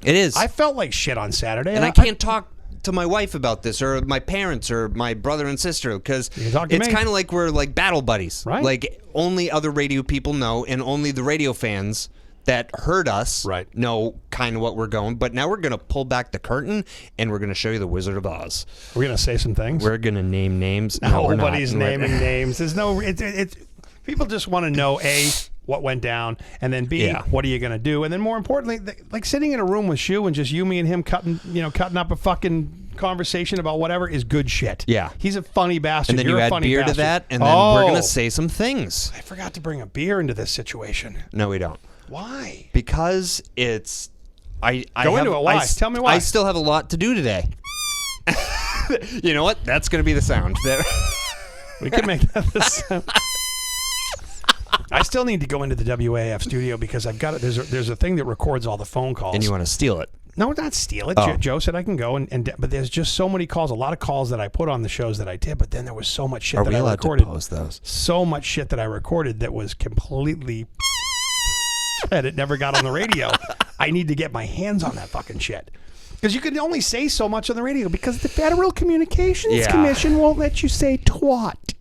It is. I felt like shit on Saturday, and I can't talk to my wife about this, or my parents, or my brother and sister, because it's kind of like we're like battle buddies. Right. Like only other radio people know, and only the radio fans that heard us know kind of what we're going. But now we're going to pull back the curtain, and we're going to show you the Wizard of Oz. We're going to say some things. We're going to name names. Nobody's naming names. There's no. It's people just want to know what went down, and then B, what are you going to do? And then more importantly, like sitting in a room with Shu and just you, me, and him cutting up a fucking conversation about whatever is good shit. Yeah. He's a funny bastard. And then You're you a add funny beer bastard. to that, and then we're going to say some things. I forgot to bring a beer into this situation. No, we don't. Why? Because it's... Go into it. Why? Tell me why. I still have a lot to do today. You know what? That's going to be the sound. We can make that the sound. I still need to go into the WAAF studio because I've got it. There's a thing that records all the phone calls. And you want to steal it? No, not steal it. Oh. Joe said I can go, but there's just so many calls, a lot of calls that I put on the shows that I did, but then there was so much shit that I recorded. Are we allowed to post those? So much shit that I recorded that was completely and it never got on the radio. I need to get my hands on that fucking shit. Because you can only say so much on the radio because the Federal Communications Commission won't let you say twat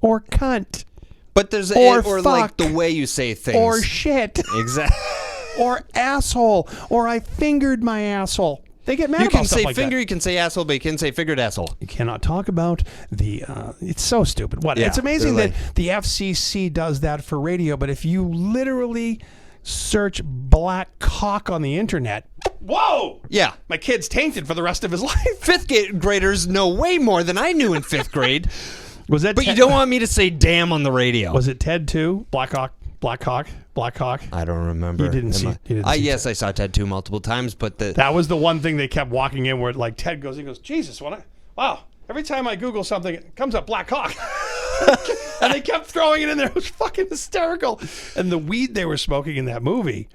or cunt. But there's or like the way you say things. Or shit. Exactly. Or asshole. Or I fingered my asshole. They get mad You about can stuff say like finger, that. you can say asshole, but you can say figured asshole. You cannot talk about the. It's so stupid. What? Yeah, It's amazing they're that the FCC does that for radio, but if you literally search black cock on the internet, whoa! Yeah. My kid's tainted for the rest of his life. Fifth graders know way more than I knew in fifth grade. Was that? But you don't want me to say damn on the radio. Was it Ted 2? Black cock. I don't remember. You didn't see. Yes, I saw Ted 2 multiple times, but that was the one thing they kept walking in where like Ted goes. He goes, Jesus, wow. Every time I Google something, it comes up black cock. And they kept throwing it in there. It was fucking hysterical. And the weed they were smoking in that movie.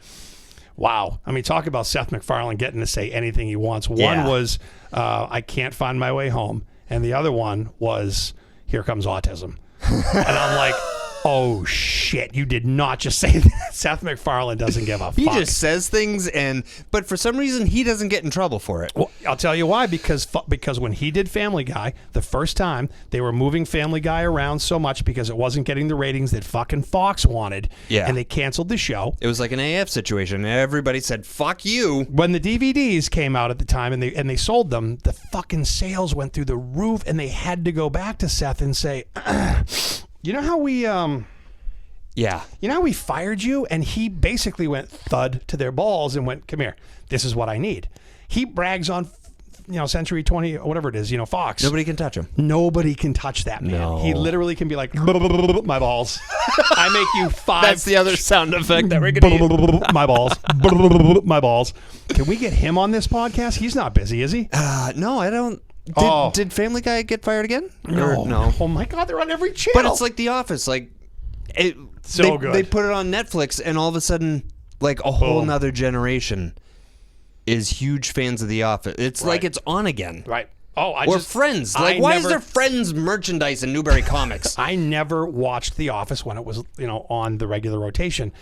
Wow. I mean, talk about Seth MacFarlane getting to say anything he wants. One was, I can't find my way home. And the other one was, here comes autism. And I'm like, oh, shit. You did not just say that. Seth MacFarlane doesn't give a fuck. he just says things, but for some reason, he doesn't get in trouble for it. Well, I'll tell you why. Because when he did Family Guy, the first time, they were moving Family Guy around so much because it wasn't getting the ratings that fucking Fox wanted. Yeah. And they canceled the show. It was like an AF situation. Everybody said, fuck you. When the DVDs came out at the time and they sold them, the fucking sales went through the roof, and they had to go back to Seth and say, you know how we Yeah. you know how we fired you? And he basically went thud to their balls and went, come here, this is what I need. He brags on Century 20 or whatever it is, Fox. Nobody can touch him. Nobody can touch that man. No. He literally can be like, my balls. I make you 5. That's the other sound effect that we're going to use. My balls. My balls. Can we get him on this podcast? He's not busy, is he? No, I don't. Did Family Guy get fired again? No. Oh my God, they're on every channel. But it's like The Office. Like, good. They put it on Netflix, and all of a sudden, like a whole nother generation is huge fans of The Office. It's like it's on again. Right. Friends. Like, why is there Friends merchandise in Newbury Comics? I never watched The Office when it was, on the regular rotation.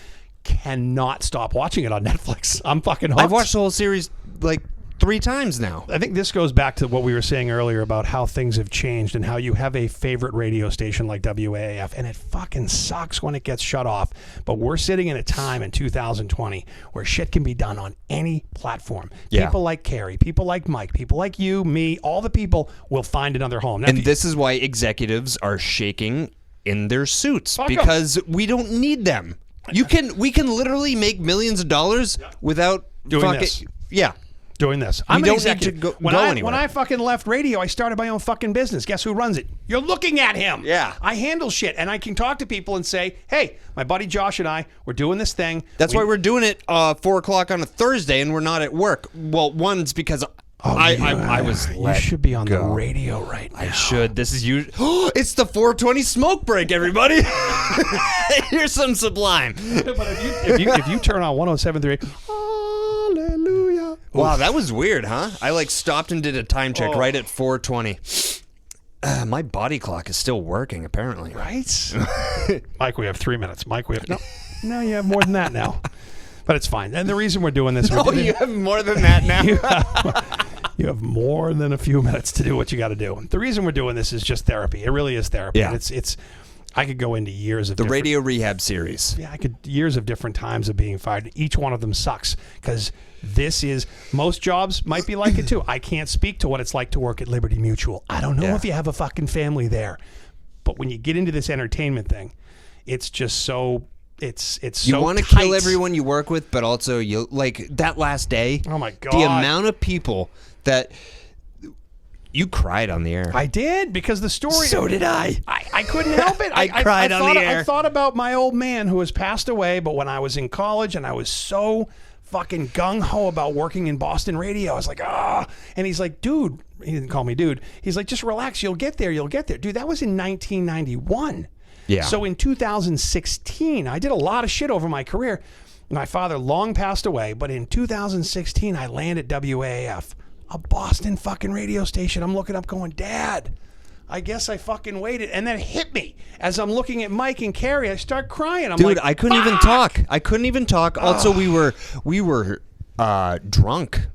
Cannot stop watching it on Netflix. I'm fucking hooked. I've watched the whole series like 3 times now. I think this goes back to what we were saying earlier about how things have changed and how you have a favorite radio station like WAAF, and it fucking sucks when it gets shut off. But we're sitting in a time in 2020 where shit can be done on any platform. Yeah. People like Carrie, people like Mike, people like you, me, all the people will find another home. Now, And this is why executives are shaking in their suits, because we don't need them. We can literally make millions of dollars without doing this. Yeah. Doing this. I'm an don't executive. need to go When anywhere. I fucking left radio, I started my own fucking business. Guess who runs it? You're looking at him. Yeah. I handle shit, and I can talk to people and say, hey, my buddy Josh and I, we're doing this thing. That's why we're doing it 4:00 on a Thursday, and we're not at work. Well, one's because I was You should be on the radio right now. I should. This is you. It's the 420 smoke break, everybody. Here's some Sublime. But if you turn on 107.3, hallelujah. Wow, that was weird, huh? I stopped and did a time check right at 4:20. My body clock is still working, apparently. Right? Mike, we have 3 minutes. Mike, we have no, you have more than that now. But it's fine. And the reason we're doing this, You have more than that now. You have more than a few minutes to do what you got to do. The reason we're doing this is just therapy. It really is therapy. Yeah. It's. I could go into years of the Radio Rehab series. Yeah, years of different times of being fired. Each one of them sucks because most jobs might be like it too. I can't speak to what it's like to work at Liberty Mutual. I don't know if you have a fucking family there, but when you get into this entertainment thing, it's just so. It's you so want to tight. kill everyone you work with, but also you like that last day. Oh my God! The amount of people that you cried on the air. I did because the story. So did I. I couldn't help it. I cried on the air. I thought about my old man who has passed away, but when I was in college and I was so fucking gung-ho about working in Boston radio, I was like, and he's like, dude, he didn't call me dude. He's like, just relax, you'll get there. Dude, that was in 1991. Yeah. So in 2016, I did a lot of shit over my career. My father long passed away, but in 2016, I landed at WAAF, a Boston fucking radio station. I'm looking up going, Dad, I guess I fucking waited. And then it hit me. As I'm looking at Mike and Carrie, I start crying. I'm like, I couldn't even talk. Also, we were drunk.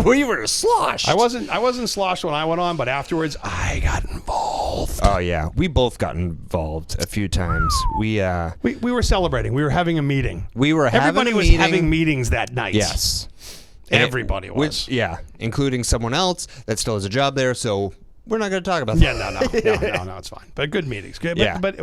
We were sloshed. I wasn't sloshed when I went on, but afterwards I got involved. Oh yeah, we both got involved a few times. We were celebrating. We were having a meeting. We were Everybody having a was meeting. having meetings that night. Yes. Everybody was. Including someone else that still has a job there. So we're not going to talk about that. No, it's fine. But good meetings. Good. But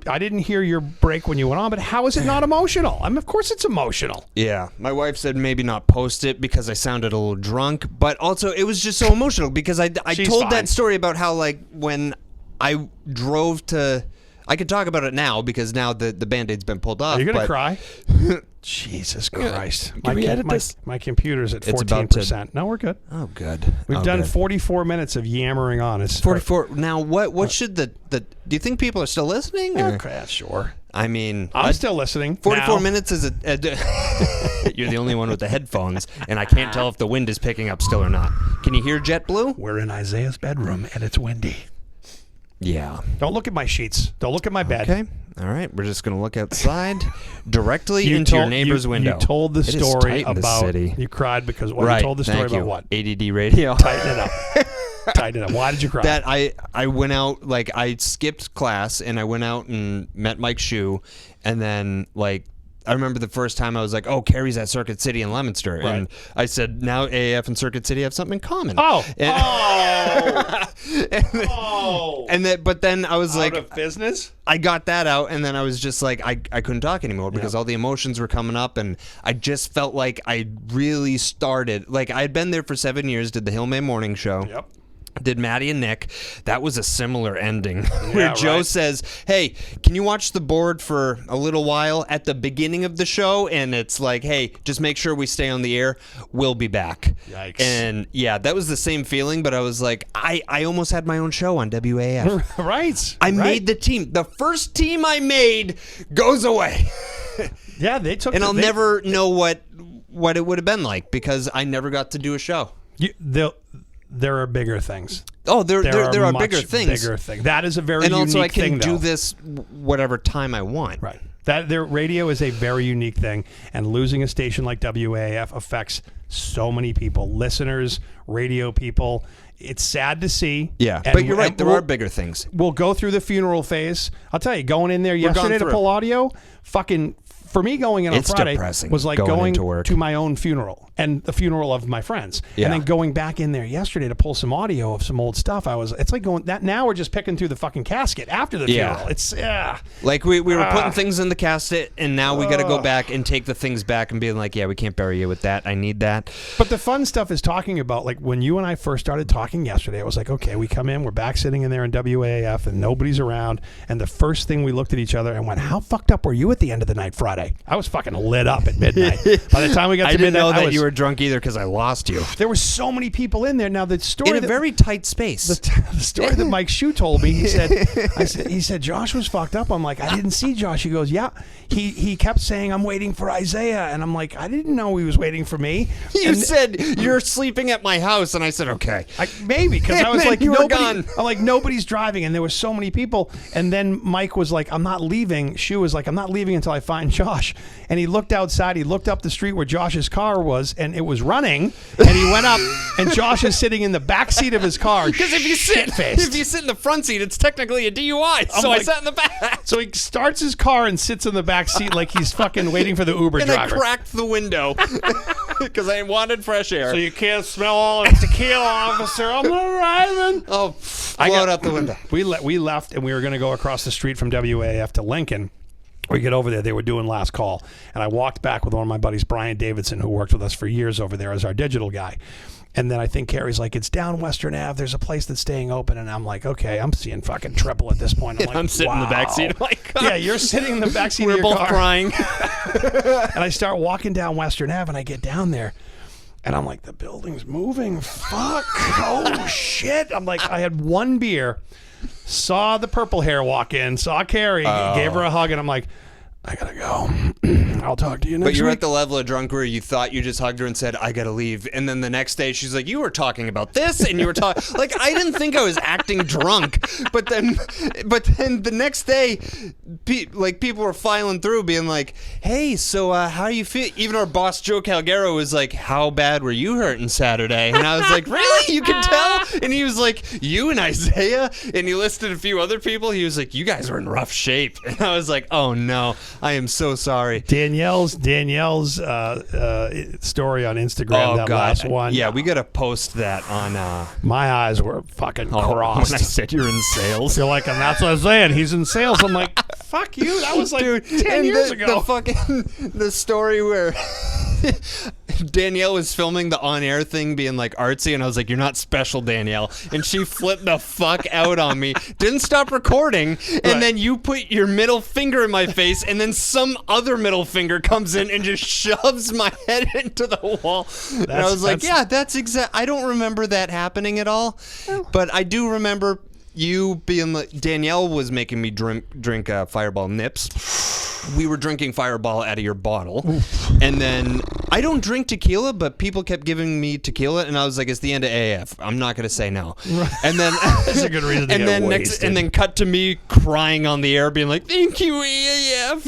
I didn't hear your break when you went on, but how is it not emotional? I mean, of course it's emotional. Yeah. My wife said maybe not post it because I sounded a little drunk, but also it was just so emotional because I told that story about how, like, when I drove to... I could talk about it now because now the Band-Aid's been pulled off. Are you going to cry? Jesus Christ. My computer's at 14%. No, we're good. Oh, good. We've done 44 minutes of yammering on. It's 44. Now, what should do you think people are still listening? Okay, sure. I mean, I'm still listening. 44 minutes is you're the only one with the headphones, and I can't tell if the wind is picking up still or not. Can you hear JetBlue? We're in Isaiah's bedroom, and it's windy. Yeah. Don't look at my sheets. Don't look at my bed. Okay. All right. We're just going to look outside directly into your neighbor's window. You told the story about... You cried because... You told the story about what? ADD radio. Tighten it up. Tighten it up. Why did you cry? That I went out... Like, I skipped class, and I went out and met Mike Shue, and then, like... I remember the first time I was like, oh, Carrie's at Circuit City in Leominster. Right. And I said, now AAF and Circuit City have something in common. Oh. But then I was like... Out of business? I got that out, and then I was just like, I couldn't talk anymore because all the emotions were coming up, and I just felt like I really started... Like, I had been there for 7 years, did the Hillman Morning Show. Yep. Did Maddie and Nick. That was a similar ending where Joe says, hey, can you watch the board for a little while at the beginning of the show? And it's like, hey, just make sure we stay on the air. We'll be back. Yikes. And yeah, that was the same feeling, but I was like, I almost had my own show on WAAF. Right. I made the team. The first team I made goes away. Yeah, they took and I'll never know what it would have been like because I never got to do a show. There are bigger things. Oh, there are bigger things. Bigger thing. That is a very unique thing, and also I can do this whatever time I want. Right. Their radio is a very unique thing, and losing a station like WAAF affects so many people, listeners, radio people. It's sad to see. Yeah, but you're right. There are bigger things. We'll go through the funeral phase. I'll tell you, going in there yesterday to pull audio, for me, going in on Friday was like going to my own funeral and the funeral of my friends. Yeah. And then going back in there yesterday to pull some audio of some old stuff. It's like going that now we're just picking through the fucking casket after the funeral. It's like we were putting things in the casket, and now we got to go back and take the things back and being like, yeah, we can't bury you with that. I need that. But the fun stuff is talking about, like, when you and I first started talking yesterday, I was like, okay, we come in, we're back sitting in there in WAAF and nobody's around. And the first thing we looked at each other and went, how fucked up were you at the end of the night Friday? I was fucking lit up at midnight. By the time we got to midnight, I didn't know that you were drunk either because I lost you. There were so many people in there. Now the story in a very tight space. The story that Mike Shue told me, he said Josh was fucked up. I'm like, I didn't see Josh. He goes, yeah. He kept saying, I'm waiting for Isaiah, and I'm like, I didn't know he was waiting for me. You said you're sleeping at my house, and I said, okay, maybe because I was like, nobody's driving, and there were so many people. And then Mike was like, I'm not leaving. Shue was like, I'm not leaving until I find Josh. And he looked outside. He looked up the street where Josh's car was, and it was running. And he went up, and Josh is sitting in the back seat of his car. Because if you sit in the front seat, it's technically a DUI. So I sat in the back. So he starts his car and sits in the back seat like he's fucking waiting for the Uber driver. And I cracked the window because I wanted fresh air. So you can't smell all the tequila, officer. I'm arriving. Oh, blow it out the window. We left, and we were going to go across the street from WAAF to Lincoln. We get over there, they were doing last call, and I walked back with one of my buddies, Brian Davidson, who worked with us for years over there as our digital guy. And then I think Carrie's like, it's down Western Ave, there's a place that's staying open. And I'm like, okay, I'm seeing fucking triple at this point. I'm sitting in the back seat. I'm like, God. Yeah, you're sitting in the back seat of your car. We're both crying. And I start walking down Western Ave, and I get down there, and I'm like, the building's moving. Fuck. Oh, shit. I'm like, I had one beer, saw the purple hair walk in, saw Carrie, gave her a hug, and I'm like, I gotta go. I'll talk to you next week. But you're at the level of drunk where you thought you just hugged her and said, I gotta leave. And then the next day she's like, you were talking about this, and you were talking... Like, I didn't think I was acting drunk. But then the next day, people were filing through being like, hey, so how do you feel? Even our boss, Joe Calgaro, was like, how bad were you hurting Saturday? And I was like, really? You can tell? And he was like, you and Isaiah? And he listed a few other people. He was like, you guys were in rough shape. And I was like, oh, no. I am so sorry. Danielle's story on Instagram. That last one. Yeah, we gotta post that on. My eyes were fucking crossed when I said you're in sales. You're like, and that's what I'm saying. He's in sales. I'm like, fuck you. That was like 10 years ago. The story where Danielle was filming the on-air thing being like artsy, and I was like, you're not special, Danielle. And she flipped the fuck out on me. Didn't stop recording, and then you put your middle finger in my face, and then some other middle finger comes in and just shoves my head into the wall. And I was like, yeah, that's exact. I don't remember that happening at all, but I do remember you being like, Danielle was making me drink Fireball Nips. We were drinking Fireball out of your bottle. Oof. And then I don't drink tequila, but people kept giving me tequila, and I was like, it's the end of AF. I'm not going to say no. Right. And then that's a good reason to get wasted. And then cut to me crying on the air, being like, thank you, AF.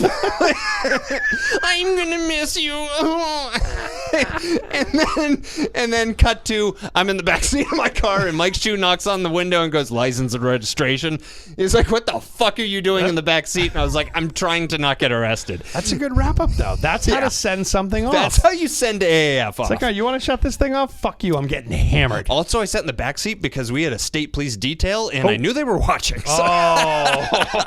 I'm going to miss you. and then cut to, I'm in the backseat of my car, and Mike Shue knocks on the window and goes, license and registration. He's like, what the fuck are you doing in the backseat? And I was like, I'm trying to not get arrested. That's a good wrap up, though. That's how to send something off. That's how you send AAF off. It's like, oh, you want to shut this thing off? Fuck you. I'm getting hammered. Also, I sat in the backseat because we had a state police detail, and I knew they were watching. So.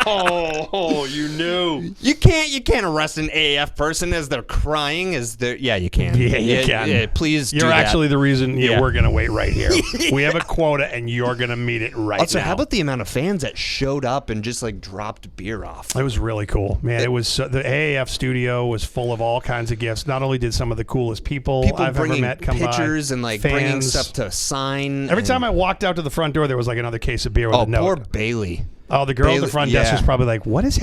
Oh, you knew. You can't arrest an AAF person as they're crying. Yeah, you can. Yeah, you can. Yeah, please do that. You're actually the reason we're going to wait right here. We have a quota, and you're going to meet it right also, now. How about the amount of fans that showed up and just like dropped beer off? It was really cool, man. It was the AAF studio was full of all kinds of gifts. Not only did some of the coolest people I've ever met come by, pictures and like bringing stuff to sign. Every time I walked out to the front door, there was like another case of beer with a note. Poor Bailey. Oh, the girl at the front desk was probably like, what is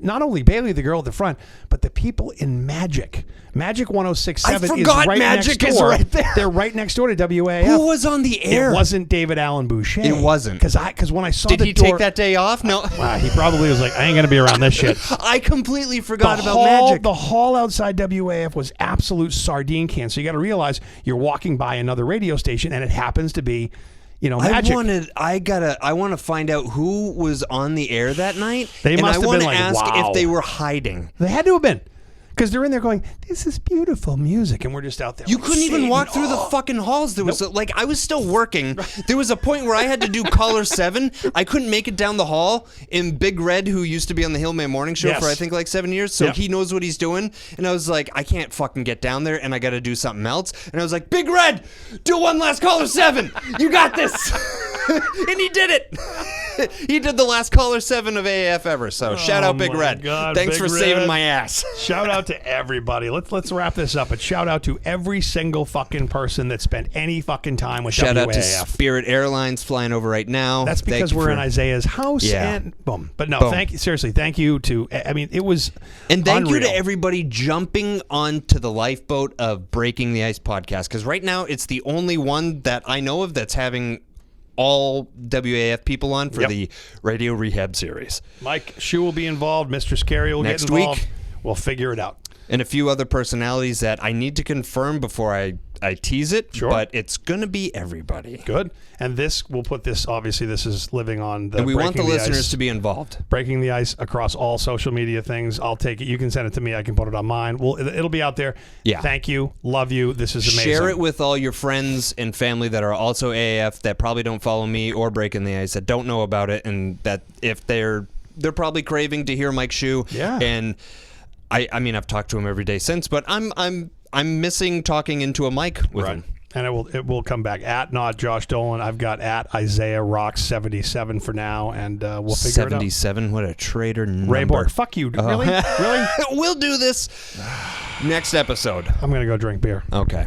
not only Bailey, the girl at the front, but the people in Magic 106.7 is right Magic next door. Is right there. They're right next door to WAAF. Who was on the air? It wasn't David Allen Boucher. It wasn't. Because when I saw Did he take that day off? No. He probably was like, I ain't going to be around this shit. I completely forgot about Magic. The hall outside WAAF was absolute sardine can. So you got to realize you're walking by another radio station, and it happens to be Magic. I want to find out who was on the air that night. They must have been like, ask wow. if they were hiding. They had to have been. Because they're in there going, this is beautiful music, and we're just out there. You couldn't even walk through the fucking halls. There was I was still working. There was a point where I had to do caller 7. I couldn't make it down the hall. And Big Red, who used to be on the Hillman Morning Show for I think like 7 years, so he knows what he's doing. And I was like, I can't fucking get down there, and I got to do something else. And I was like, Big Red, do one last caller 7. You got this. And he did it. He did the last caller 7 of AAF ever. So shout out Big Red. God, Thanks Big for Red. saving my ass. Shout out to everybody. Let's wrap this up. But shout out to every single fucking person that spent any fucking time with shout WAAF. Out to Spirit Airlines flying over right now. That's because we're in Isaiah's house. And boom. But no, thank you. Seriously, thank you to. I mean, it was. And thank unreal. you to everybody jumping onto the lifeboat of Breaking the Ice podcast, because right now it's the only one that I know of that's having all WAF people on for the Radio Rehab series. Mike Shue will be involved. Mr. Scary will Next get involved. week. We'll figure it out. And a few other personalities that I need to confirm before I tease it, but it's going to be everybody. Good. And we'll put this, obviously this is living on the And we want the listeners ice, to be involved. Breaking the Ice across all social media things. I'll take it. You can send it to me. I can put it on mine. It'll be out there. Yeah. Thank you. Love you. This is amazing. Share it with all your friends and family that are also AAF that probably don't follow me or Breaking the Ice, that don't know about it, and that if they're probably craving to hear Mike Shue. Yeah. And I mean, I've talked to him every day since, but I'm missing talking into a mic with him. And it will come back at not Josh Dolan. I've got at Isaiah Rocks 77 for now, and we'll figure it out. 77, what a traitor number. Ray Borg, fuck you. Really? Really? We'll do this next episode. I'm going to go drink beer. Okay.